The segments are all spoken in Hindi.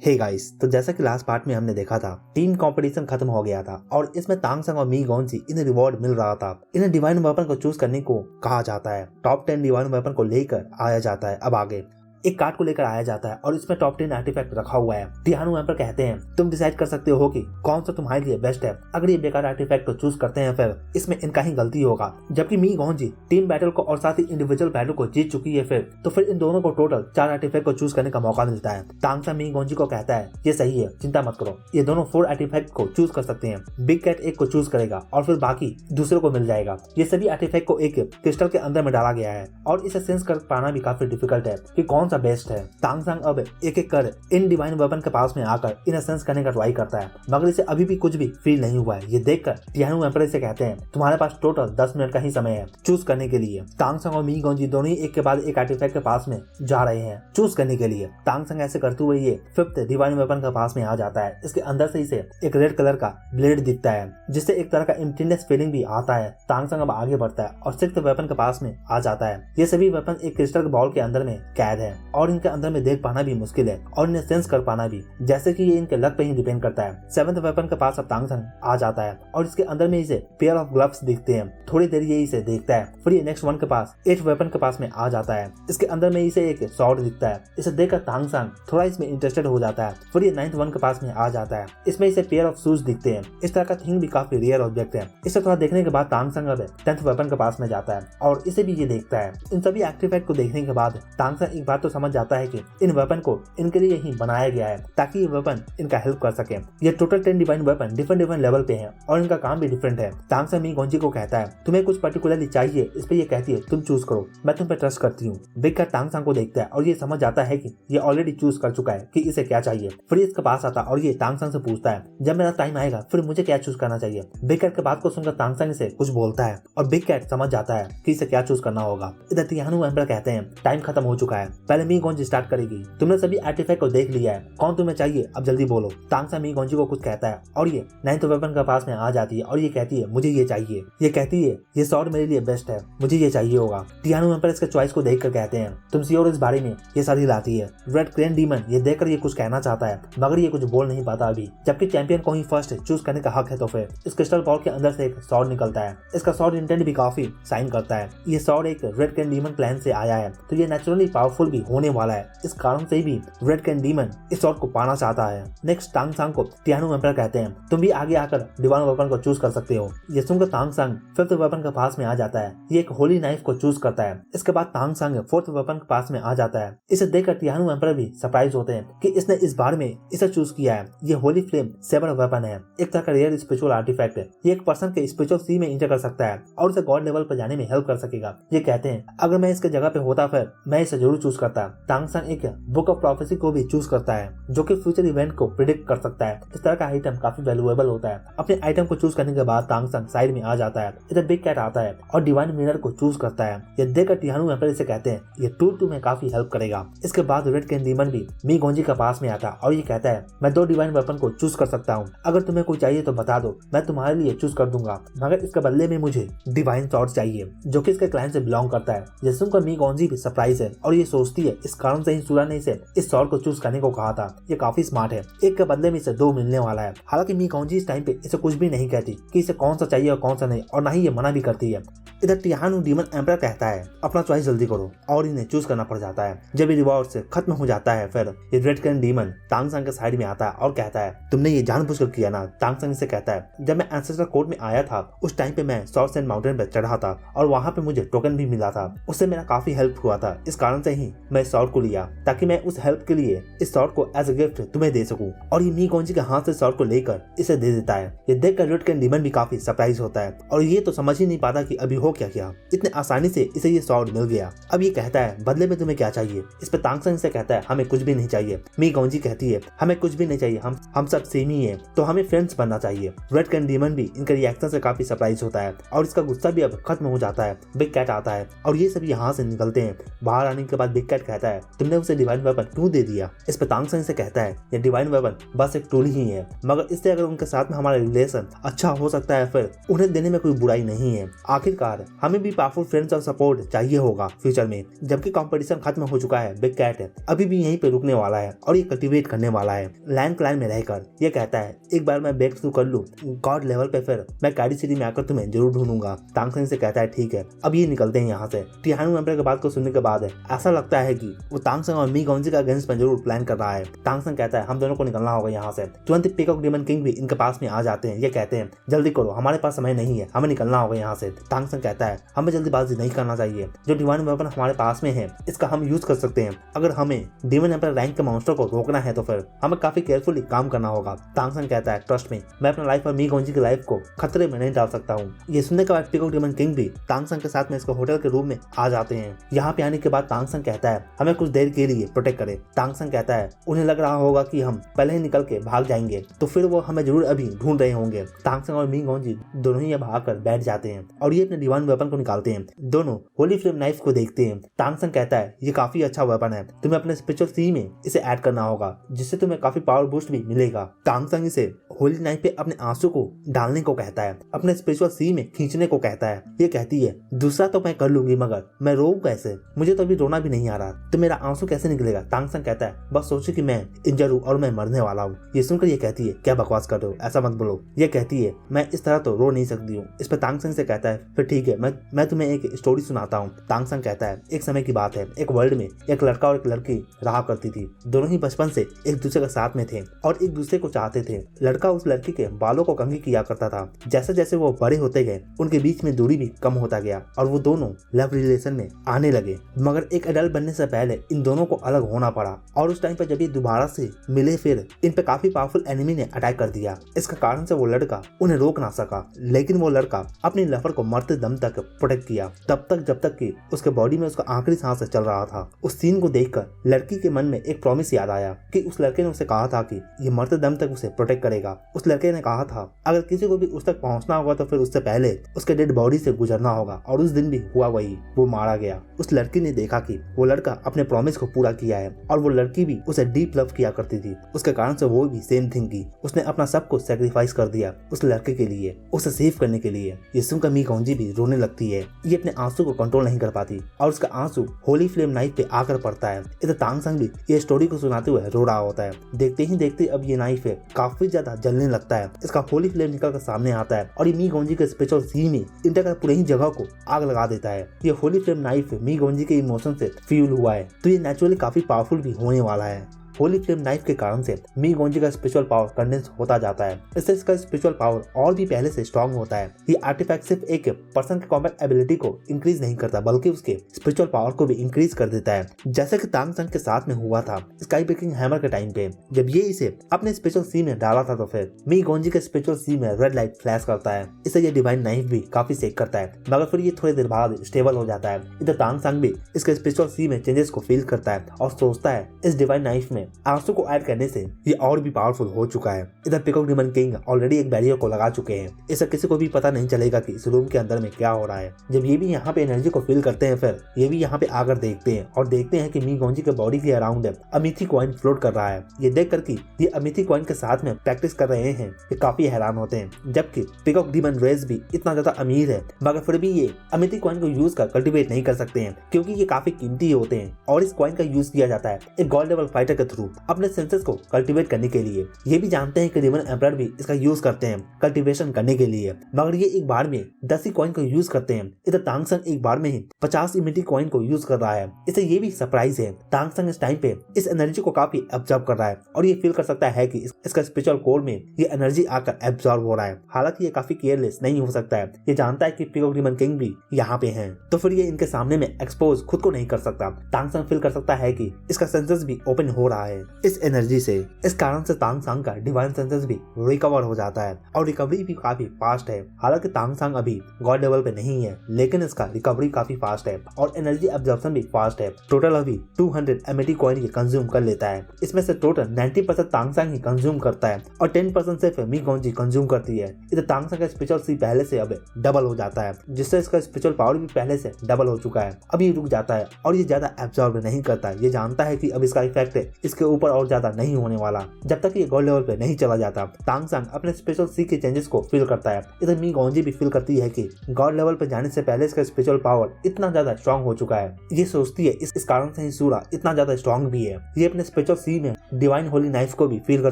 हे गाइस, तो जैसा कि लास्ट पार्ट में हमने देखा था, टीम कंपटीशन खत्म हो गया था और इसमें तांग संग और मी गॉन्जी इन्हें रिवॉर्ड मिल रहा था। इन्हें डिवाइन वेपन को चूज करने को कहा जाता है। टॉप 10 डिवाइन वेपन को लेकर आया जाता है। अब आगे एक कार्ड को लेकर आया जाता है और इसमें टॉप 10 आर्टिफैक्ट रखा हुआ है। तिहानु एम्पर कहते हैं तुम डिसाइड कर सकते हो कि कौन सा तुम्हारे लिए बेस्ट है। अगर ये बेकार आर्टिफैक्ट को चूज करते हैं फिर इसमें इनका ही गलती होगा। जबकि मी गॉन्जी टीम बैटल को और साथ ही इंडिविजुअल बैटल को जीत चुकी है फिर इन दोनों को टोटल 4 आर्टिफैक्ट को चूज करने का मौका मिलता है। तांगसा मी गॉन्जी को कहता है ये सही है, चिंता मत करो, ये दोनों 4 आर्टिफैक्ट को चूज कर सकते हैं। बिग कैट एक को चूज करेगा और फिर बाकी दूसरों को मिल जाएगा। ये सभी आर्टिफैक्ट को एक क्रिस्टल के अंदर में डाला गया है और इसे सेंस कर पाना भी काफी डिफिकल्ट है कि कौन सा बेस्ट है। तांगसंग अब एक एक कर इन डिवाइन वेपन के पास में आकर इन्हें सेंस करने का ट्राई करता है, मगर इसे अभी भी कुछ भी फील नहीं हुआ है। ये देखकर तिहानु एम्पर से कहते हैं तुम्हारे पास टोटल 10 मिनट का ही समय है चूज करने के लिए। तांगसंग और मी गॉन्जी दोनों ही एक के बाद एक आर्टिफैक्ट के पास में जा रहे हैं चूज करने के लिए। तांगसंग ऐसे करते हुए ये 5th डिवाइन वेपन के पास में आ जाता है। इसके अंदर से इसे एक रेड कलर का ब्लेड दिखता है जिससे एक तरह का एम्प्टीनेस फीलिंग भी आता है। तांगसंग अब आगे बढ़ता है और 6th वेपन के पास में आ जाता है। ये सभी वेपन एक क्रिस्टल बॉल के अंदर में कैद है और इनके अंदर में देख पाना भी मुश्किल है और इन्हें सेंस कर पाना भी, जैसे कि ये इनके लक पे ही डिपेंड करता है। 7th वेपन के पास अब तांगसंग आ जाता है और इसके अंदर में इसे पेयर ऑफ ग्लव्स दिखते हैं। थोड़ी देर ये इसे देखता है, फिर ये नेक्स्ट वन के पास 8th वेपन के पास में आ जाता है। इसके अंदर में इसे एक सॉर्ड दिखता है। इसे देखकर तांगसंग थोड़ा इसमें इंटरेस्टेड हो जाता है। फिर ये 9th वन के पास में आ जाता है। इसमें इसे पेयर ऑफ शूज दिखते हैं। इस तरह का थिंग भी काफी रेयर ऑब्जेक्ट है। इसे थोड़ा देखने के बाद तांगसंग अब 10th वेपन के पास में जाता है और इसे भी ये देखता है। इन सभी आर्टिफैक्ट को देखने के बाद तांगसंग एक बात तो समझ जाता है कि इन वेपन को इनके लिए ही बनाया गया है ताकि ये वेपन इनका हेल्प कर सके। ये total 10 divine weapon different level पे हैं और इनका काम भी डिफरेंट है। तांगसंग मी गॉन्जी को कहता है तुम्हें कुछ पर्टिकुलरली चाहिए, इस पे ये कहती है तुम चूज करो, मैं तुम पे ट्रस्ट करती हूँ। बिग कैट तांगसंग को देखता है और ये समझ जाता है कि ये ऑलरेडी चूज कर चुका है कि इसे क्या चाहिए। फिर इसके पास आता और ये तांगसंग से पूछता है जब मेरा टाइम आएगा फिर मुझे क्या चूज करना चाहिए। बिग कैट के बात को सुनकर तांगसंग से कुछ बोलता है और बिग कैट समझ जाता है कि इसे क्या चूज करना होगा। इधर तिहानु एम्पर कहते हैं टाइम खत्म हो चुका है, पहले मी गॉन्जी स्टार्ट करेगी। तुमने सभी आर्टिफैक्ट को देख लिया है, कौन तुम्हें चाहिए अब जल्दी बोलो। तांगसंग मी गॉन्जी को कुछ कहता है और ये 9th वेपन के पास में आ जाती है और ये कहती है मुझे ये चाहिए। ये कहती है ये सॉर्ड मेरे लिए बेस्ट है, मुझे ये चाहिए होगा। तिहानु एम्पर इसके चॉइस को देखकर कहते हैं तुम श्योर इस बारे में। ये सारी लाती है। रेड क्रेन डीमन ये देखकर ये कुछ कहना चाहता है मगर ये कुछ बोल नहीं पाता अभी, जबकि चैंपियन को ही फर्स्ट चूज करने का हक है। तो फिर इस क्रिस्टल बॉल के अंदर से एक सॉर्ड निकलता है। इसका सॉर्ड इंटेंट भी काफी साइन करता है। ये सॉर्ड एक रेड क्रेन डीमन क्लैन से आया है तो ये नेचुरली पावरफुल भी होने वाला है। इस कारण से भी रेड क्रेन डीमन इस सॉर्ड को पाना चाहता है। नेक्स्ट तांगसंग को तिहानु एम्पर कहते हैं तुम भी आगे आकर डिवाइन वेपन को चूज कर सकते हो। ये सुनकर तांगसंग 5th वेपन के पास में आ जाता है। ये एक होली नाइफ को चूज करता है। इसके बाद तांगसंग 4th वेपन के पास में आ जाता है। इसे देखकर तिहानु एम्पर भी सरप्राइज होते हैं कि इसने इस बार में इसे चूज किया है। ये होली फ्लेम सेबर वेपन है, एक तरह का रेयर स्पिरिचुअल आर्टिफैक्ट है। ये एक पर्सन के स्पिरिचुअल सी में इंटर कर सकता है और उसे गॉड लेवल पर जाने में हेल्प कर सकेगा। ये कहते हैं अगर मैं इसके जगह पे होता फिर मैं इसे जरूर चूज करता। तांगसंग एक बुक ऑफ प्रोफेसी को भी चूज करता है जो कि फ्यूचर इवेंट को प्रिडिक्ट कर सकता है। इस तरह का आइटम काफी वैल्यूएबल होता है। अपने आइटम को चूज करने के बाद तांगसंग साइड में आ जाता है। इधर बिग कैट आता है और डिवाइन मिरर को चूज करता है। ये देखकर तिहानु एम्पर इसे कहते हैं ये टूल तुम्हें काफी हेल्प करेगा। इसके बाद रेड कैन डीमन भी मी गॉन्जी के पास में आता और ये कहता है मैं 2 डिवाइन वेपन को चूज कर सकता हूँ, अगर तुम्हें कोई चाहिए तो बता दो, मैं तुम्हारे लिए चूज कर दूंगा, मगर इसके बदले में मुझे डिवाइन सॉर्ड चाहिए जो कि इसके क्लाइंट से बिलोंग करता है। ये सुनकर मी गॉन्जी भी सरप्राइज है और ये सोचती है इस कारण से ही सूरा ने इसे इस सॉर्ड को चूज करने को कहा था। ये काफी स्मार्ट है, एक के बदले में इसे 2 मिलने वाला है। हालांकि मी गॉन्जी इस टाइम पे इसे कुछ भी नहीं कहती कि इसे कौन सा चाहिए और कौन सा नहीं, और ना ही ये मना भी करती है। इधर तिहानु डीमन एम्पर कहता है अपना चॉइस जल्दी करो और इन्हें चूज करना पड़ जाता है। जब ये रिवॉर्ड से खत्म हो जाता है फिर ये रेड कैन डीमन तांगसंग के साइड में आता है और कहता है तुमने ये जानबूझकर किया ना। तांगसंग से कहता है जब मैं एंसेस्टर कोर्ट में आया था उस टाइम पे मैं सॉर्ड सैंड माउंटेन पे चढ़ा था और वहाँ पे मुझे टोकन भी मिला था, उससे मेरा काफी हेल्प हुआ था। इस कारण से ही मैं इस सॉर्ड को लिया ताकि मैं उस हेल्प के लिए इस सॉर्ड को एज अ गिफ्ट तुम्हें दे सकूं। और ये मी गॉन्जी के हाथ से सॉर्ड को लेकर इसे दे देता है। ये देखकर रेड कैन डीमन भी काफी सरप्राइज होता है और ये तो समझ ही नहीं पाता कि अभी हो क्या क्या, इतने आसानी से इसे ये सॉर्ड मिल गया। अब ये कहता है बदले में तुम्हें क्या चाहिए। इस पे तांगसंग से कहता है हमें कुछ भी नहीं चाहिए। मी गॉन्जी कहती है हमें कुछ भी नहीं चाहिए, हम सब सेम ही है, तो हमें फ्रेंड्स बनना चाहिए। रेड कैन डीमन भी इनके रिएक्शन से काफी सरप्राइज होता है और इसका गुस्सा भी अब खत्म हो जाता है। बिग कैट आता है और ये सभी यहाँ से निकलते हैं। बाहर आने के बाद बिग कैट कैट कहता है तुमने उसे डिवाइन वेपन क्यों दे दिया। इस पर तांग संग से कहता है ये डिवाइन वेपन बस एक टूल ही है, मगर इससे अगर उनके साथ में हमारा रिलेशन अच्छा हो सकता है फिर उन्हें देने में कोई बुराई नहीं है। आखिरकार हमें भी पावरफुल फ्रेंड्स और सपोर्ट चाहिए होगा फ्यूचर में। जबकि कंपटीशन खत्म हो चुका है, बिग कैट अभी भी यहीं पे रुकने वाला है और ये कल्टिवेट करने वाला है लैंड क्लान में रहकर। ये कहता है एक बार मैं ब्रेक थ्रू कर लूं गॉड लेवल पे फिर मैं कैडी सिटी में आकर तुम्हें जरूर ढूंढूंगा। तांग संग से कहता है ठीक है, अब ये निकलते हैं यहाँ से। टिहानु एम्परर की बात को सुनने के बाद ऐसा लगता है कि वो तांग संग और मी गॉन्जी का अगेंस्ट में जरूर प्लान कर रहा है। तांग संग कहता है हम दोनों को निकलना होगा यहाँ से। तुरंत पीकॉक डेमन किंग भी इनके पास में आ जाते हैं। ये कहते हैं जल्दी करो, हमारे पास समय नहीं है, हमें निकलना होगा यहाँ से। तांग संग कहता है हमें जल्दीबाजी नहीं करना चाहिए, जो डिवाइन वेपन हमारे पास में है इसका हम यूज कर सकते हैं। अगर हमें डेमन एम्परर रैंक के मॉन्स्टर को रोकना है तो फिर हमें काफी केयरफुली काम करना होगा। तांग संग कहता है ट्रस्ट में, मैं अपना लाइफ और मी गॉन्जी की लाइफ को खतरे में नहीं डाल सकता हूँ। ये सुनने के बाद पीकॉक डेमन किंग भी तांग संग के साथ में इसको होटल के रूम में आ जाते हैं। यहाँ पे आने के बाद तांग संग कहता है हमें कुछ देर के लिए प्रोटेक्ट करे। तांग संग कहता है उन्हें लग रहा होगा कि हम पहले ही निकल के भाग जाएंगे तो फिर वो हमें जरूर अभी ढूंढ रहे होंगे। तांग संग और मी गॉन्जी दोनों ही भाग कर बैठ जाते हैं और ये अपने डिवाइन वेपन को निकालते हैं। दोनों होली फ्लेम नाइफ को देखते हैं। तांग संग कहता है ये काफी अच्छा वेपन है, तुम्हें अपने स्पिरिचुअल सी में इसे ऐड करना होगा जिससे तुम्हें काफी पावर बूस्ट भी मिलेगा। तांग संग इसे होली नाइफ पे अपने आंसू को डालने को कहता है, अपने स्पिरिचुअल सी में खींचने को कहता है। ये कहती है दूसरा तो मैं कर लूंगी मगर मैं रोऊं कैसे, मुझे तो अभी रोना भी नहीं आ रहा, तो मेरा आंसू कैसे निकलेगा। तांग संग कहता है बस सोचो कि मैं इंजर हूँ और मैं मरने वाला हूँ। ये सुनकर ये कहती है क्या बकवास कर रहे हो, ऐसा मत बोलो। ये कहती है मैं इस तरह तो रो नहीं सकती हूँ। इस पर तांग संग से कहता है फिर ठीक है, मैं तुम्हें एक स्टोरी सुनाता हूँ। तांग संग कहता है एक समय की बात है, एक वर्ल्ड में एक लड़का और एक लड़की रहा करती थी। दोनों ही बचपन से एक दूसरे के साथ में थे और एक दूसरे को चाहते थे। लड़का उस लड़की के बालों को कंघी किया करता था। जैसे जैसे वो बड़े होते गए उनके बीच में दूरी भी कम होता गया और वो दोनों लव रिलेशन में आने लगे। मगर एक एडल्ट बनने से पहले इन दोनों को अलग होना पड़ा और उस टाइम पर जब ये दोबारा से मिले फिर इन पे काफी पावरफुल एनिमी ने अटैक कर दिया। इसका कारण से वो लड़का उन्हें रोक ना सका, लेकिन वो लड़का अपनी लवर को मरते दम तक प्रोटेक्ट किया, तब तक जब तक कि उसके बॉडी में उसका आखिरी सांस चल रहा था। उस सीन को देखकर लड़की के मन में एक प्रॉमिस याद आया कि उस लड़के ने उसे कहा था कि ये मरते दम तक उसे प्रोटेक्ट करेगा। उस लड़के ने कहा था अगर किसी को भी उस तक पहुंचना होगा तो फिर उससे पहले उसके डेड बॉडी से गुजरना होगा, और उस दिन भी हुआ वही, वो मारा गया। उस लड़की ने देखा कि वो लड़का अपने प्रॉमिस को पूरा किया है और वो लड़की भी उसे डीप लव किया करती थी। उसके कारण से वो भी सेम थिंग की, उसने अपना सब कुछ सैक्रिफाइस कर दिया उस लड़के के लिए, उसे सेव करने के लिए। ये सुनकर मी गॉन्जी भी रोने लगती है। ये अपने आंसू को कंट्रोल नहीं कर पाती और उसका आंसू होली फ्लेम नाइफ पे आकर पड़ता है। इधर तांग संग भी ये स्टोरी को सुनाते हुए रो रहा होता है। देखते ही देखते अब ये नाइफ है काफी ज्यादा जलने लगता है। इसका होली फ्लेम निकल कर सामने आता है और ये मी गॉन्जी के स्पेशल सी में इंटर पूरी ही जगह को आग लगा देता है। ये होली फ्लेम नाइफ मी गॉन्जी के इमोशन से फ्यूल हुआ है तो ये नेचुरली काफी पावरफुल भी होने वाला है। होली फ्लेम नाइफ के कारण से मी गॉन्जी का स्पिरिचुअल पावर कंडेंस होता जाता है। इससे इसका स्पिरिचुअल पावर और भी पहले से स्ट्रॉन्ग होता है। ये आर्टिफैक्ट सिर्फ एक पर्सन के कॉम्बैट एबिलिटी को इंक्रीज नहीं करता बल्कि उसके स्पिरिचुअल पावर को भी इंक्रीज कर देता है, जैसे कि तांग संग के साथ में हुआ था स्काई ब्रेकिंग हैमर के टाइम पे। जब ये इसे अपने स्पिरिचुअल सी में डाला था तो फिर मी गॉन्जी के स्पिरिचुअल सी में रेड लाइट फ्लैश करता है। इससे ये डिवाइन नाइफ भी काफी सेक करता है, मगर फिर ये थोड़ी देर बाद स्टेबल हो जाता है। इधर तांग संग भी इसके स्पिरिचुअल सी में चेंजेस को फील करता है और सोचता है इस डिवाइन नाइफ में आंसू को ऐड करने से ये और भी पावरफुल हो चुका है। इधर पीकॉक डेमन किंग ऑलरेडी एक बैरियर को लगा चुके हैं। इससे किसी को भी पता नहीं चलेगा कि इस रूम के अंदर में क्या हो रहा है। जब ये भी यहाँ पे एनर्जी को फील करते हैं फिर ये भी यहाँ पे आकर देखते हैं और देखते हैं कि मी गॉन्जी के बॉडी के अराउंड अमिथी कॉइन फ्लोट कर रहा है। ये देख कर कि ये अमिथी कॉइन के साथ में प्रैक्टिस कर रहे हैं ये काफी हैरान होते हैं। जबकि पीकॉक डेमन रेस भी इतना ज्यादा अमीर है मगर फिर भी ये अमिथी कॉइन को यूज कर कल्टिवेट नहीं कर सकते हैं क्योंकि ये काफी कीमती होते हैं और इस कॉइन का यूज किया जाता है एक गॉड लेवल फाइटर के थ्रू अपने सेंसेस को कल्टीवेट करने के लिए। ये भी जानते हैं कि डेमन एम्परर भी इसका यूज करते हैं कल्टीवेशन करने के लिए, मगर ये एक बार में 10 ही कॉइन को यूज करते हैं। इधर तांग संग एक बार में ही 50 इमिटी कॉइन को यूज कर रहा है। इसे ये भी सरप्राइज है तांग संग इस टाइम पे इस एनर्जी को काफी एब्जॉर्ब कर रहा है और ये फील कर सकता है कि इसका स्पिरिचुअल कोर में ये एनर्जी आकर एब्जॉर्ब हो रहा है। हालांकि ये काफी केयरलेस नहीं हो सकता है, ये जानता है कि पीकॉक डेमन किंग भी यहाँ पे हैं, तो फिर ये इनके सामने में एक्सपोज खुद को नहीं कर सकता। तांग संग फील कर सकता है कि इसका सेंसेस भी ओपन हो रहा रहा है इस एनर्जी से। इस कारण से तांग सांग का डिवाइन सेंसेस भी रिकवर हो जाता है और रिकवरी भी काफी फास्ट है। हालांकि तांग सांग अभी गॉड लेवल पे नहीं है, लेकिन इसका रिकवरी काफी फास्ट है और एनर्जी एब्जॉर्प्शन भी फास्ट है। टोटल अभी 200 एमएटी कॉइन ये कंज्यूम कर लेता है। इसमें से टोटल 90% तांग सांग ही कंज्यूम करता है और 10% सिर्फ मी गॉन्जी कंज्यूम करती है। इधर तांग सांग का स्पिरिचुअल सी पहले से अब डबल हो जाता है, जिससे इसका स्पिरिचुअल पावर भी पहले से डबल हो चुका है। अब ये रुक जाता है और ये ज्यादा एब्जॉर्ब नहीं करता है। ये जानता है कि अब इसका इफेक्ट इसके ऊपर और ज्यादा नहीं होने वाला जब तक ये गॉड लेवल पे नहीं चला जाता। तांग सांग अपने स्पिरिचुअल सी के चेंजेस को फील करता है। इधर मी गॉन्जी भी फील करती है कि गॉड लेवल पे जाने से पहले इसका स्पिरिचुअल पावर इतना ज्यादा स्ट्रॉन्ग हो चुका है। ये सोचती है इस कारण से ही सूरा इतना ज्यादा स्ट्रॉन्ग भी है। ये अपने स्पिरिचुअल सी में डिवाइन होली नाइफ को भी फील कर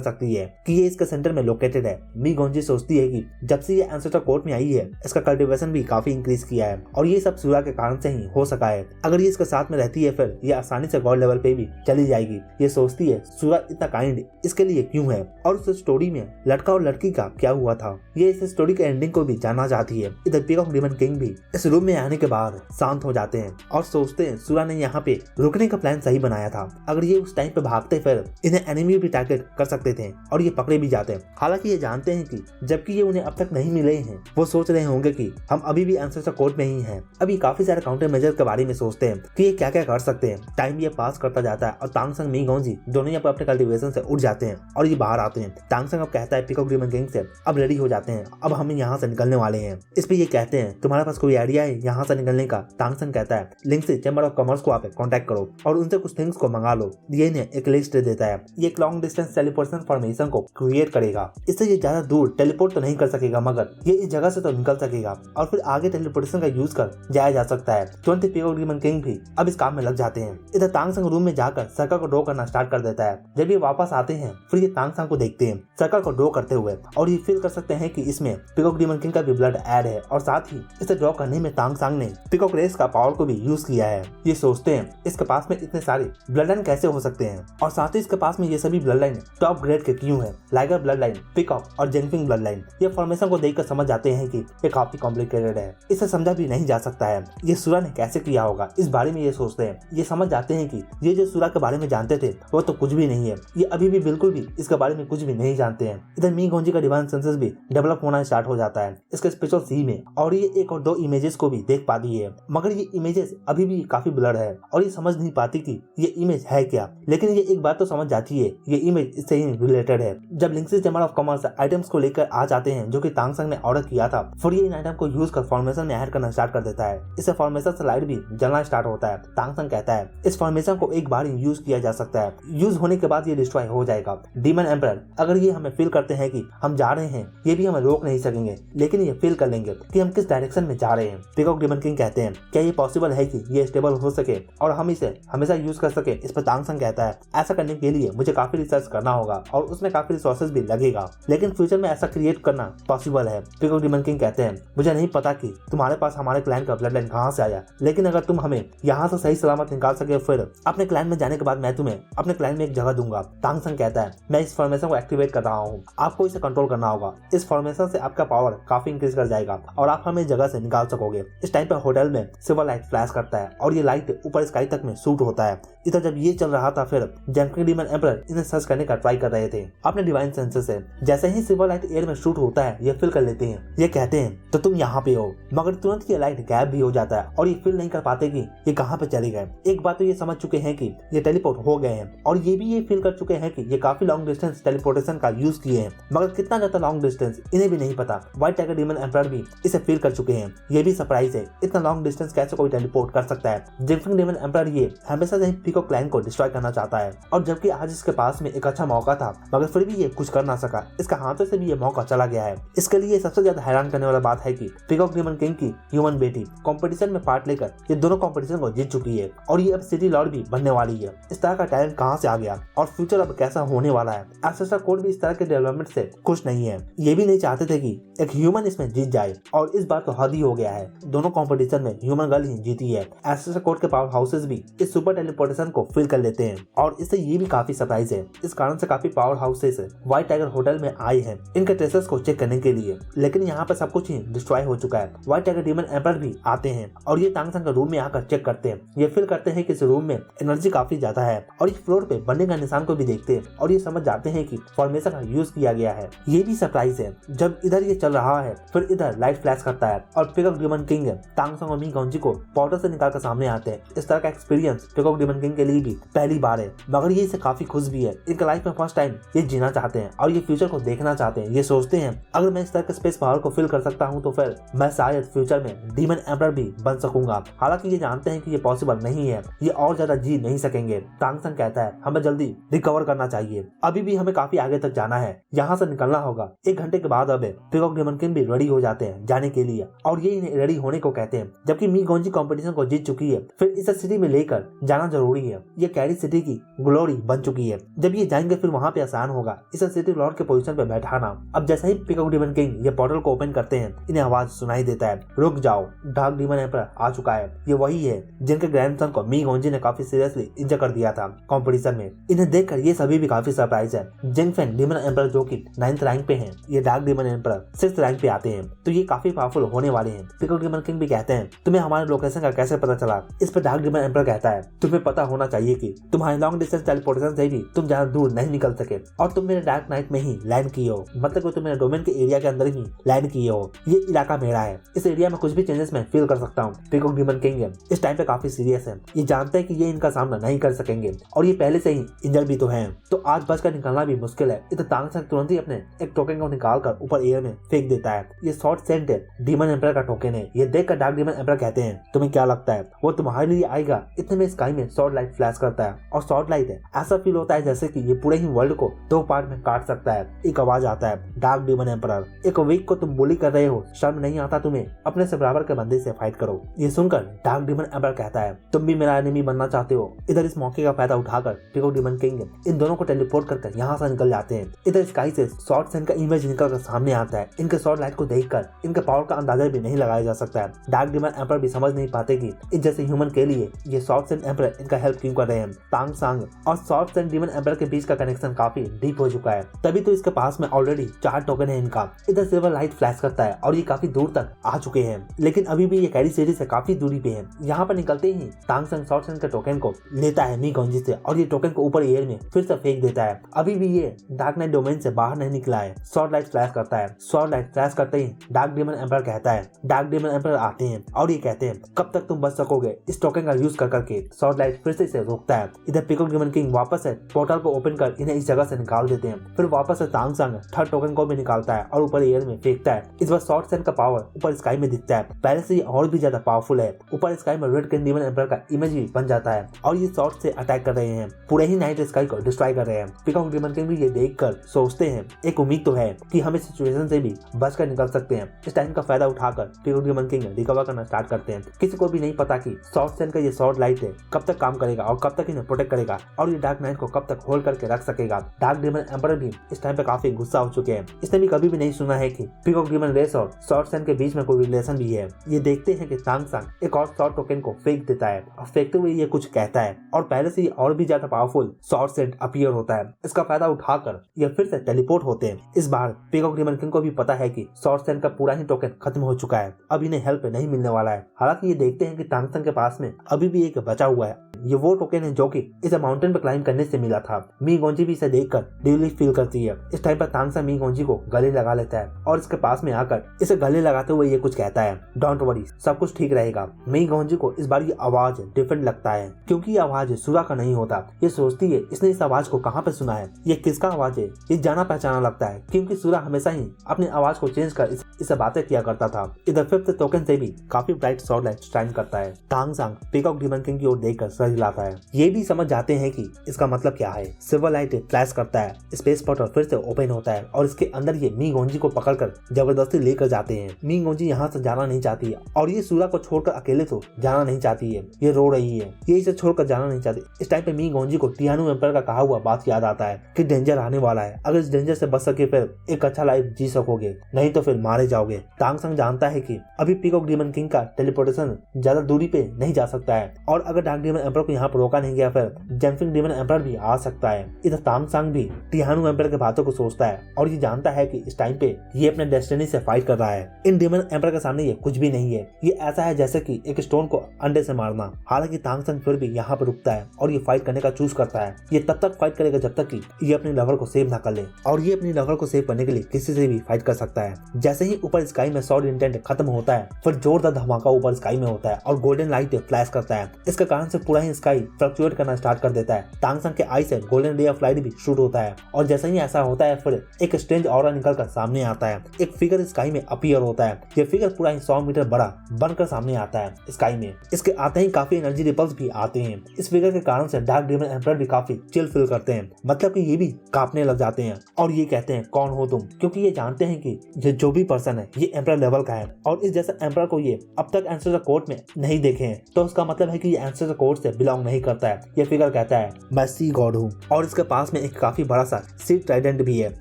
सकती है कि ये इसके सेंटर में लोकेटेड है। मी गॉन्जी सोचती है कि जब से ये एंसेस्टर कोर्ट में आई है, इसका कल्टीवेशन भी काफी इंक्रीज किया है और ये सब सूरा के कारण से ही हो सका है। अगर ये इसके साथ में रहती है फिर ये आसानी से गॉड लेवल पे भी चली जाएगी। ये सोचती है सूरा इतना काइंड इसके लिए क्यों है और उस स्टोरी में लड़का और लड़की का क्या हुआ था। ये इस स्टोरी के एंडिंग को भी जानना चाहती है। इधर पीकॉक डेमन किंग भी इस रूम में आने के बाद शांत हो जाते हैं और सोचते हैं सूरा ने यहाँ पे रुकने का प्लान सही बनाया था। अगर ये उस टाइम पे भागते फिर इन्हें एनिमी भी टारगेट कर सकते थे और ये पकड़े भी जाते हैं। हालांकि ये जानते हैं कि जबकि ये उन्हें अब तक नहीं मिले हैं, वो सोच रहे होंगे कि हम अभी भी एंसेस्टर कोर्ट में ही हैं। अभी काफी सारे काउंटर मेजर के बारे में सोचते हैं कि ये क्या क्या कर सकते हैं। टाइम ये पास करता जाता है और तांग संग मी गॉन्जी दोनों यहाँ पे अपने कल्टीवेशन से उठ जाते हैं और ये बाहर आते हैं। तांग संग अब कहता है पीकॉक डेमन किंग से अब रेडी हो जाते हैं, अब हम यहाँ से निकलने वाले हैं। इस पे ये कहते हैं तुम्हारे पास कोई आइडिया है यहाँ से निकलने का। तांग संग कहता है लिंक से चैम्बर ऑफ कॉमर्स को आप कांटेक्ट करो और उनसे कुछ थिंग्स को मंगा लो। ये इन्हें एक लिस्ट देता है। ये एक लॉन्ग डिस्टेंस टेलीपोर्टेशन फॉर्मेशन को क्रिएट करेगा। इससे ये ज्यादा दूर टेलीपोर्ट तो नहीं कर सकेगा, मगर ये इस जगह से तो निकल सकेगा और फिर आगे टेलीपोर्टेशन का यूज कर जाया जा सकता है। तुरंत पीकॉक डेमन किंग भी अब इस काम में लग जाते हैं। इधर तांग संग रूम में जाकर सर्कल को ड्रॉ करना स्टार्ट कर देता है। जब ये वापस आते हैं फिर ये तांग संग को देखते हैं सर्कल को ड्रॉ करते हुए और ये फील कर सकते हैं कि इसमें पीकॉक डेमन किंग का भी ब्लड ऐड है और साथ ही इसे ड्रॉ करने में तांग संग ने पीकॉक रेस का पावर को भी यूज किया है। ये सोचते हैं इसके पास में इतने सारे ब्लड लाइन कैसे हो सकते हैं और साथ ही इसके पास में ये सभी ब्लड लाइन टॉप ग्रेड के क्यों है। लाइगर ब्लड लाइन, पीकॉक और जेनफिंग ब्लड लाइन। ये फॉर्मेशन को देखकर समझ जाते हैं कि ये काफी कॉम्प्लिकेटेड है, इसे समझा भी नहीं जा सकता है। ये सूरा ने कैसे किया होगा इस बारे में ये सोचते हैं। ये समझ जाते हैं कि ये जो सूरा के बारे में जानते थे वो तो कुछ भी नहीं है। ये अभी भी बिल्कुल भी इसके बारे में कुछ भी नहीं जानते हैं। इधर मी गॉन्जी का डिवाइन सेंसेस भी डेवलप होना स्टार्ट हो जाता है इसके स्पिरिचुअल सी में और ये एक और दो इमेजेस को भी देख पाती है, मगर ये इमेजेस अभी भी काफी ब्लर है और ये समझ नहीं पाती कि ये इमेज है क्या। लेकिन ये एक बात तो समझ जाती है, ये इमेज इससे ही रिलेटेड है। जब links chamber of commerce items को लेकर आ जाते हैं जो कि तांग संग ने ऑर्डर किया था, फिर ये इन आइटम को यूज कर फॉर्मेशन में ऐड करना स्टार्ट कर देता है। इससे फॉर्मेशन से लाइट भी जलना स्टार्ट होता है। तांग संग कहता है इस फॉर्मेशन को एक बार ही यूज किया जा सकता है, यूज होने के बाद ये डिस्ट्रॉय हो जाएगा। डीमन एम्परर अगर ये हमें फील करते हैं कि हम जा रहे हैं, ये भी हमें रोक नहीं सकेंगे, लेकिन ये फील कर लेंगे कि हम किस डायरेक्शन में जा रहे हैं। पीकॉक डेमन किंग कहते हैं क्या ये पॉसिबल है कि ये स्टेबल हो सके और हम इसे हमेशा यूज कर सके। इस पर तांग संग कहता है ऐसा करने के लिए मुझे काफी रिसर्च करना होगा और उसमें काफी रिसोर्सेज भी लगेगा, लेकिन फ्यूचर में ऐसा क्रिएट करना पॉसिबल है। पीकॉक डेमन किंग कहते हैं मुझे नहीं पता कि तुम्हारे पास हमारे क्लैन का ब्लड लाइन कहाँ से आया, लेकिन अगर तुम हमें यहाँ से सही सलामत निकाल सके फिर अपने क्लैन में जाने के बाद मैं तुम्हें अपने क्लैन में एक जगह दूंगा। तांग संग कहता है मैं इस फॉर्मेशन को एक्टिवेट कर रहा हूँ, आपको इसे कंट्रोल करना होगा। इस फॉर्मेशन से आपका पावर काफी इंक्रीज कर जाएगा और आप हमें इस जगह से निकाल सकोगे। इस टाइम पे होटल में सिल्वर लाइट फ्लैश करता है और ये लाइट ऊपर स्काई तक में शूट होता है। इधर जब ये चल रहा था फिर जेनफिंग डेमन एम्परर इन्हें सर्च करने का ट्राई कर रहे थे अपने डिवाइन सेंसेस से। जैसे ही सिल्वर लाइट एयर में शूट होता है ये फील कर लेते हैं। ये कहते हैं तो तुम यहाँ पे हो, मगर तुरंत ये लाइट गायब भी हो जाता है और ये फील नहीं कर पाते कि ये कहाँ पे चले गए। एक बात तो ये समझ चुके हैं कि ये टेलीपोर्ट हो गए हैं और ये भी ये फील कर चुके हैं कि ये काफी लॉन्ग डिस्टेंस टेलीपोर्टेशन का यूज किए हैं, मगर कितना ज्यादा लॉन्ग डिस्टेंस इन्हें भी नहीं पता। व्हाइट टाइगर डेमन एम्परर भी इसे फील कर चुके हैं। ये भी सरप्राइज है इतना लॉन्ग डिस्टेंस कैसे कोई टेलीपोर्ट कर सकता है। जेनफिंग डेमन एम्परर ये हमेशा से पीकॉक क्लैन को डिस्ट्रॉय करना चाहता है और जबकि आज इसके पास में एक अच्छा मौका था, मगर फिर भी ये कुछ कर ना सका। इसका हाथों से भी ये मौका चला गया है। इसके लिए सबसे ज्यादा हैरान करने वाला बात है कि पीकॉक डेमन किंग की ह्यूमन बेटी कंपटीशन में पार्ट लेकर ये दोनों कंपटीशन को जीत चुकी है और ये अब सिटी लॉर्ड भी बनने वाली है। इस तरह का टैलेंट कहाँ से आ गया और फ्यूचर अब कैसा होने वाला है। एंसेस्टर कोड भी इस तरह के डेवलपमेंट से खुश नहीं है। ये भी नहीं चाहते थे कि एक ह्यूमन इसमें जीत जाए और इस बार तो हद ही हो गया है। दोनों कंपटीशन में ह्यूमन गर्ल ही जीती है। एंसेस्टर कोड के पावर हाउसेस भी इस सुपर टेलीपोर्टेशन को फील कर लेते हैं और इससे ये भी काफी सरप्राइज है। इस कारण से काफी power houses white tiger hotel में आए हैं इनके ट्रेसेस को चेक करने के लिए, लेकिन यहाँ पर सब कुछ ही डिस्ट्रॉय हो चुका है। व्हाइट टाइगर डेमन एम्परर भी आते हैं और ये तांग संग के रूम में आकर चेक करते हैं। ये फील करते हैं कि इस रूम में एनर्जी काफी ज्यादा है और इस फ्लोर फ्लोर पे बनने का निशान को भी देखते हैं और ये समझ जाते हैं कि फॉर्मेशन का यूज किया गया है। ये भी सरप्राइज है जब इधर ये चल रहा है फिर इधर लाइट फ्लैश करता है और पिकॉक डेमन किंग तांग संग और मी गॉन्जी को पोर्टल से निकाल कर सामने आते हैं। इस तरह का एक्सपीरियंस पिकॉक डेमन किंग के लिए भी पहली बार है, मगर ये इसे काफी खुश भी है। इनके लाइफ में फर्स्ट टाइम ये जीना चाहते हैं और ये फ्यूचर को देखना चाहते हैं। ये सोचते हैं अगर मैं इस तरह के स्पेस पावर को फील कर सकता हूँ तो फिर मैं शायद फ्यूचर में डीमन एम्परर भी बन सकूंगा। हालांकि ये जानते हैं कि ये पॉसिबल नहीं है, ये और ज्यादा जी नहीं सकेंगे। तांग संग कहता है हमें जल्दी रिकवर करना चाहिए, अभी भी हमें काफी आगे तक जाना है, यहाँ से निकलना होगा। 1 घंटे के बाद अब पिकॉक डेमन किंग भी रेडी हो जाते हैं जाने के लिए और ये इन्हें रेडी होने को कहते हैं। जबकि मी गॉन्जी कंपटीशन को जीत चुकी है फिर इसे सिटी में लेकर जाना जरूरी है। ये कैरी सिटी की ग्लोरी बन चुकी है, जब ये जाएंगे फिर वहाँ पे आसान होगा इसे सिटी लॉर्ड के पोजीशन पे बैठाना। अब जैसे ही पिकॉक डेमन किंग ये पोर्टल को ओपन करते हैं इन्हें आवाज सुनाई देता है, रुक जाओ, डार्क डीमन एम्परर आ चुका है। ये वही है जिनके ग्रैंडसन को मी गॉन्जी ने काफी सीरियसली इंजर कर दिया था कंपटीशन में। इन्हें देखकर ये सभी भी काफी सरप्राइज है। जिंग फेंग डीमन एम्परर जो कि 9th रैंक पे हैं, ये dark demon emperor 6th rank पे आते हैं, तो ये काफी पावरफुल होने वाले हैं। पिकॉक डेमन किंग भी कहते हैं तुम्हें हमारे लोकेशन का कैसे पता चला? इस पर डार्क डीमन एम्परर कहता है तुम्हें पता होना चाहिए कि तुम्हारे लॉन्ग डिस्टेंस टेलीपोर्टेशन से भी तुम ज्यादा दूर नहीं निकल सके और तुम मेरे डार्क नाइट में ही लैंड किए हो, मतलब कि तुम मेरे डोमेन के एरिया के अंदर ही लैंड किए हो। ये इलाका मेरा है, इस एरिया में कुछ भी चेंजेस मैं फील कर सकता हूँ। पिकॉक डेमन किंग इस टाइम पे काफी सीरियस है, ये जानते हैं कि ये इनका सामना नहीं कर सकेंगे और ये पहले से ही इंजर भी तो है, तो आज बचकर निकलना भी मुश्किल है। इधर तांग संग तुरंत ही अपने एक टोकन को निकाल कर ऊपर एयर में फेंक देता है। ये शॉर्ट सेंट डीमन एम्परर का टोकन है। ये देखकर डार्क डीमन एम्परर कहते हैं तुम्हें क्या लगता है वो तुम्हारे लिए आएगा? इतने में स्काई में शॉर्ट लाइट फ्लैश करता है और शॉर्ट लाइट है ऐसा फील होता है जैसे कि ये पूरे ही वर्ल्ड को 2 पार्ट में काट सकता है। एक आवाज आता है, डार्क डीमन एम्परर, एक वीक को तुम बुली कर रहे हो, शर्म नहीं आता तुम्हें? अपने से बराबर के बंदे से फाइट करो। ये सुनकर डार्क डीमन एम्परर कहता है तुम भी मेरा एनिमी बनना चाहते हो? इधर इस मौके का फायदा उठाकर पिकॉक डेमन किंग इन दोनों को टेलीपोर्ट करके यहाँ से निकल जाते हैं। इधर स्काई से शॉर्ट सेंट का इमेज निकल कर सामने आता है। इनके शॉर्ट लाइट को देखकर इनके पावर का अंदाजा भी नहीं लगाया जा सकता है। डार्क डीमन एम्परर भी समझ नहीं पाते कि इस जैसे ह्यूमन के लिए ये शॉर्ट सेंट एम्परर इनका हेल्प क्यों कर रहे हैं। तांग संग और शॉर्ट सेंट डीमन एम्परर के बीच का कनेक्शन काफी डीप हो चुका है, तभी तो इसके पास में ऑलरेडी 4 टोकन है इनका। इधर सिल्वर लाइट फ्लैश करता है और ये काफी दूर तक आ चुके हैं, लेकिन अभी भी ये कैरी सिटी से काफी दूरी पे है। यहाँ पर निकलते ही तांग संग शॉर्ट सेंट के टोकन को लेता है मी गॉन्जी से और ये टोकन को ऊपर एयर में फिर से फेंक देता है। अभी भी ये डार्क नाइट डोमेन से बाहर नहीं निकला है। शॉर्ट लाइट फ्लैश करता है। शॉर्ट लाइट फ्लैश करते ही डार्क डीमन एम्परर कहता है, डार्क डीमन एम्परर आते हैं और ये कहते हैं कब तक तुम बच सकोगे इस टोकन का यूज कर करके। शॉर्ट लाइट फिर से इसे रोकता है। इधर पिकॉक डेमन किंग वापस से पोर्टल को ओपन कर इन्हें इस जगह से निकाल देते हैं। फिर वापस से तांग संग 3rd टोकन को भी निकालता है और ऊपर एयर में फेंकता है। इस बार शॉर्ट सेंट का पावर ऊपर स्काई में दिखता है, पहले से और भी ज्यादा पावरफुल है। ऊपर स्काई में रेड किंग डीमन एम्परर का इमेज भी बन जाता है और ये शॉर्ट से अटैक कर रहे हैं, पूरे ही नाइट स्काई को डिस्ट्रॉय कर रहे हैं। पिकॉक डेमन किंग भी ये देखकर सोचते हैं एक उम्मीद तो है कि हम इस सिचुएशन से भी बचकर निकल सकते हैं। इस टाइम का फायदा उठाकर पिकॉक डेमन किंग रिकवर करना स्टार्ट करते हैं। किसी को भी नहीं पता कि शॉर्ट सेंट का ये शॉर्ट लाइट है कब तक काम करेगा और कब तक इन्हें प्रोटेक्ट करेगा और ये डार्क नाइट को कब तक होल्ड करके रख सकेगा। डार्क डीमन एम्परर भी इस टाइम पे काफी गुस्सा हो चुके हैं। इसने भी कभी भी नहीं सुना है कि पिकॉक डेमन रेस और शॉर्ट सेंट के बीच में कोई रिलेशन भी है। ये देखते हैं कि तांग संग एक और शॉर्ट टोकन को फेंक देता है और फेंकते हुए ये कुछ कहता है और पहले से और भी ज्यादा पावरफुल शॉर्ट सेंट अपीयर होता है। इसका फायदा उठाकर ये फिर से टेलीपोर्ट होते हैं। इस बार पिकॉक डेमन किंग को भी पता है कि शॉर्ट सेंट का पूरा ही टोकन खत्म हो चुका है, अब इन्हें हेल्प नहीं मिलने वाला है। हालांकि ये देखते हैं कि तांग संग के पास में अभी भी एक बचा हुआ है। ये वो टोकन है जो कि इसे माउंटेन पर क्लाइंब करने से मिला था। मी गॉन्जी भी इसे देखकर रिलीफ फील करती है। इस टाइम पर तांग संग मी गॉन्जी को गले लगा लेता है और इसके पास में आकर इसे गले लगाते हुए ये कुछ कहता है, डोंट वरी, सब कुछ ठीक रहेगा। मी गॉन्जी को इस बार ये आवाज डिफरेंट लगता है क्योंकि ये आवाज सूरा का नहीं होता। ये सोचती है इसने इस आवाज को कहाँ पे सुना है, ये किसका आवाज है। ये जाना पहचाना लगता है क्योंकि सूरा हमेशा ही अपनी आवाज को चेंज कर इसे बातें किया करता था। इधर 5th टोकन से भी काफी ब्राइट शॉर्ट लाइट शाइन करता है। तांग संग पिकॉक डेमन किंग की ओर देखकर सर हिलाता है। ये भी समझ जाते हैं कि इसका मतलब क्या है। सिल्वर लाइट फ्लैश करता है, स्पेस पोर्टल फिर से ओपन होता है और इसके अंदर ये मी गॉन्जी को पकड़कर जबरदस्ती लेकर जाते हैं। मी गॉन्जी यहाँ से जाना नहीं चाहती है और ये सूरा को छोड़कर अकेले तो जाना नहीं चाहती है। ये रो रही है, ये इसे छोड़कर जाना नहीं चाहती। इस टाइम पे मी गॉन्जी को टियानो एम्परर का कहा हुआ बात याद आता है कि डेंजर आने वाला है, अगर इस डेंजर से बच सके फिर एक अच्छा लाइफ जी सकोगे, नहीं तो फिर मारे जाओगे। तांगसंग जानता है कि अभी पीकॉक डीमन किंग का टेलीपोर्टेशन ज्यादा दूरी पे नहीं जा सकता है और अगर डार्क डीमन एम्परर को यहाँ पर रोका नहीं गया फिर जंपिंग डीमन एम्परर भी आ सकता है। इधर तांगसंग भी टिहानु एम्परर के बातों को सोचता है और ये जानता है कि इस टाइम पे ये अपने डेस्टिनी से फाइट कर रहा है। इन डीमन एम्परर के सामने ये कुछ भी नहीं है। ये ऐसा है जैसे कि एक स्टोन को अंडे से मारना। हालांकि तांगसंग फिर भी यहाँ पर रुकता है और ये फाइट करने का चूज करता है। ये तब तक फाइट करेगा जब तक कि ये अपनी लवर को सेव ना कर ले और ये अपनी लवर को सेव करने के लिए किसी से भी फाइट कर सकता है। जैसे ही ऊपर स्काई में सॉर्ड इंटेंट खत्म होता है फिर जोरदार धमाका ऊपर स्काई में होता है और गोल्डन लाइट फ्लैश करता है। इसके कारण से पूरा ही स्काई फ्लक्चुएट करना स्टार्ट कर देता है। तांगसंग के आई से गोल्डन रे ऑफ लाइट भी शूट होता है और जैसे ही ऐसा होता है फिर एक स्ट्रेंज ऑरा निकलकर सामने आता है। एक फिगर स्काई में अपीयर होता है। ये फिगर पूरा ही 100 मीटर बड़ा बनकर सामने आता है स्काई में। इसके आते ही काफी एनर्जी रिपल्स भी आते हैं। इस फिगर के कारण से डार्क डीमन एम्परर भी काफी चिल फील करते हैं, मतलब कि ये भी कांपने लग जाते हैं और ये कहते हैं कौन हो तुम, क्योंकि ये जानते हैं कि ये जो भी पर्सन है ये एम्परर लेवल का है और इस जैसे एम्परर को ये अब तक एंसेस्टर कोर्ट में नहीं देखे हैं, तो उसका मतलब है कि ये एंसेस्टर कोर्ट से बिलोंग नहीं करता है। ये फिगर कहता है मैं सी गॉड हूँ और इसके पास में एक काफी बड़ा सा सी ट्राइडेंट भी है।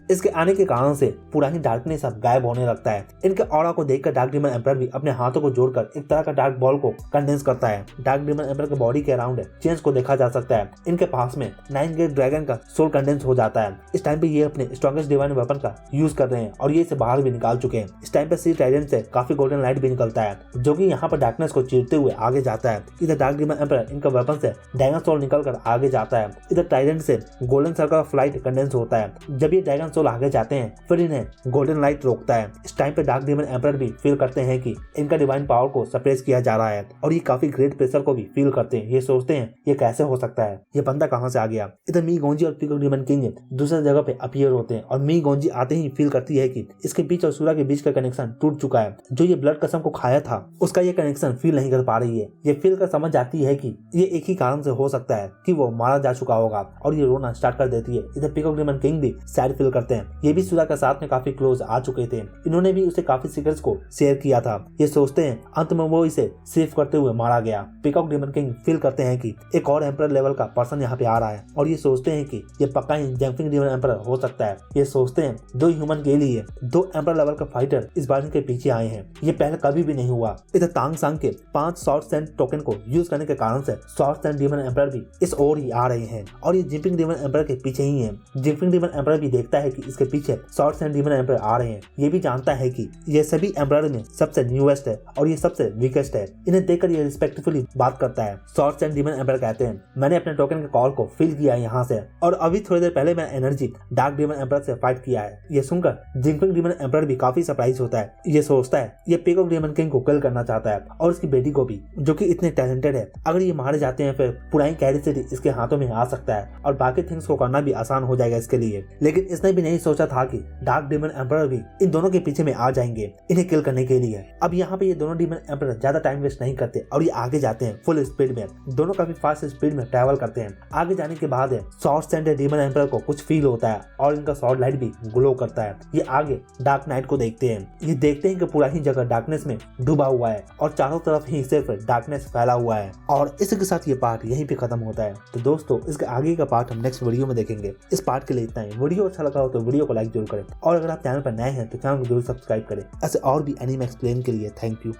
इसके आने के कारण से पूरा ही डार्कनेस अब गायब होने लगता है। इनके ऑरा को देखकर डार्क डीमन एम्परर भी अपने हाथों को जोड़कर एक तरह का डार्क बॉल को कंडेंस करता है। डार्क डीमन एम्परर के बॉडी के अराउंड चेंज को देखा जा सकता है। इनके पास में 9 ग्रेड ड्रैगन का सोल कंडेंस हो जाता है। इस टाइम पे ये अपने स्ट्रॉन्गेस्ट डिवाइन वेपन का यूज कर रहे हैं और ये इसे बाहर भी निकाल चुके हैं। इस टाइम पे सी ट्राइडेंट से काफी गोल्डन लाइट भी निकलता है जो कि यहाँ पर डार्कनेस को चीरते हुए आगे जाता है। इधर डार्क डीमन एम्परर इनका वेपन से ड्रैगन सोल निकलकर आगे जाता है। इधर ट्राइडेंट से golden circle of light condense होता है। जब ये ड्रैगन सोल आगे जाते हैं फिर इन्हें गोल्डन लाइट रोकता है। इस टाइम पे डार्क डीमन एम्परर भी फील करते हैं कि इनका डिवाइन पावर को सप्रेस किया जा रहा है और ये काफी ग्रेट प्रेशर को भी फील करते हैं। ये सोचते हैं ये कैसे हो सकता है, ये बंदा कहाँ से आ गया। इधर मी गोंजी और पीकॉक डीमन किंग दूसरी जगह पे अपीयर होते हैं और मी गोंजी आते ही फील करती है कि इसके बीच और सूरा के बीच का कनेक्शन टूट चुका है। जो ये ब्लड कसम को खाया था उसका ये कनेक्शन फील नहीं कर पा रही है। ये फील कर समझ जाती है कि ये एक ही कारण से हो सकता है कि वो मारा जा चुका होगा और ये रोना स्टार्ट कर देती है। इधर पीकॉक डीमन किंग भी सैड फील करते हैं। ये भी सूरा के साथ में काफी क्लोज आ चुके थे। इन्होंने भी उसे काफी सीक्रेट्स को शेयर किया था। ये सोचते हैं अंत में वो इसे सेव करते हुए मारा गया। पीकॉक डीमन किंग फील करते हैं कि एक और एम्परर लेवल का पर्सन यहाँ पे आ रहा है और ये सोचते हैं कि ये पक्का ही जंपिंग डीमन एम्परर हो सकता है। ये सोचते हैं 2 ह्यूमन के लिए 2 एम्परर लेवल का फाइटर इस बार इनके पीछे आए हैं। ये पहले कभी भी नहीं हुआ। इधर तांगसंग के 5 शॉर्ट सैंड टोकन को यूज करने के कारण से शॉर्ट सैंड डीमन एम्परर भी इस ओर ही आ रहे हैं और ये जिंपिंग डीमन एम्परर के पीछे ही है। जिंपिंग डीमन एम्परर भी देखता है कि इसके पीछे शॉर्ट सैंड डीमन एम्परर आ रहे हैं। ये भी जानता है कि ये सभी एम्परर में सबसे न्यूएस्ट है और ये सबसे वीकेस्ट है। इन्हें देखकर ये रिस्पेक्टफुली बात करता है। शॉर्ट सैंड डीमन एम्परर कहते हैं मैंने अपने टोकन के कॉल को फील किया है यहाँ से और अभी थोड़ी देर पहले मैंने एनर्जी डार्क डीमन एम्परर से फाइट किया है। ये सुनकर जिंपिंग डीमन एम्परर भी काफी सरप्राइज होता है। ये सोचता है ये पीकॉक डीमन किंग को किल करना चाहता है और उसकी बेटी को भी, जो कि इतने टैलेंटेड है। अगर ये मारे जाते हैं फिर पुरानी कैरी सिटी इसके हाथों में आ सकता है और बाकी थिंग्स को करना भी आसान हो जाएगा इसके लिए। लेकिन इसने भी नहीं सोचा था कि डार्क डीमन एम्परर भी इन दोनों के पीछे में आ जाएंगे इन्हें किल करने के लिए। अब यहाँ पे ये दोनों डीमन एम्परर ज्यादा टाइम वेस्ट नहीं करते और ये आगे जाते हैं फुल स्पीड में। दोनों काफी फास्ट स्पीड में ट्रैवल करते हैं। आगे जाने के बाद शॉर्ट सैंड डीमन एम्परर को कुछ फील होता है और इनका शॉर्ट लाइट भी ग्लो करता है। ये आगे डार्क नाइट को देखते हैं। ये देखते हैं कि पूरा ही जगह डार्कनेस में डूबा हुआ है और चारों तरफ ही सिर्फ डार्कनेस फैला हुआ है और इसके साथ ये पार्ट यहीं पे खत्म होता है। तो दोस्तों इसके आगे का पार्ट हम नेक्स्ट वीडियो में देखेंगे। इस पार्ट के लिए इतना ही। वीडियो अच्छा लगा हो तो वीडियो को लाइक जरूर करें और अगर आप चैनल पर नए हैं तो चैनल को जरूर सब्सक्राइब करें। ऐसे और भी एनीमे एक्सप्लेन के लिए थैंक यू।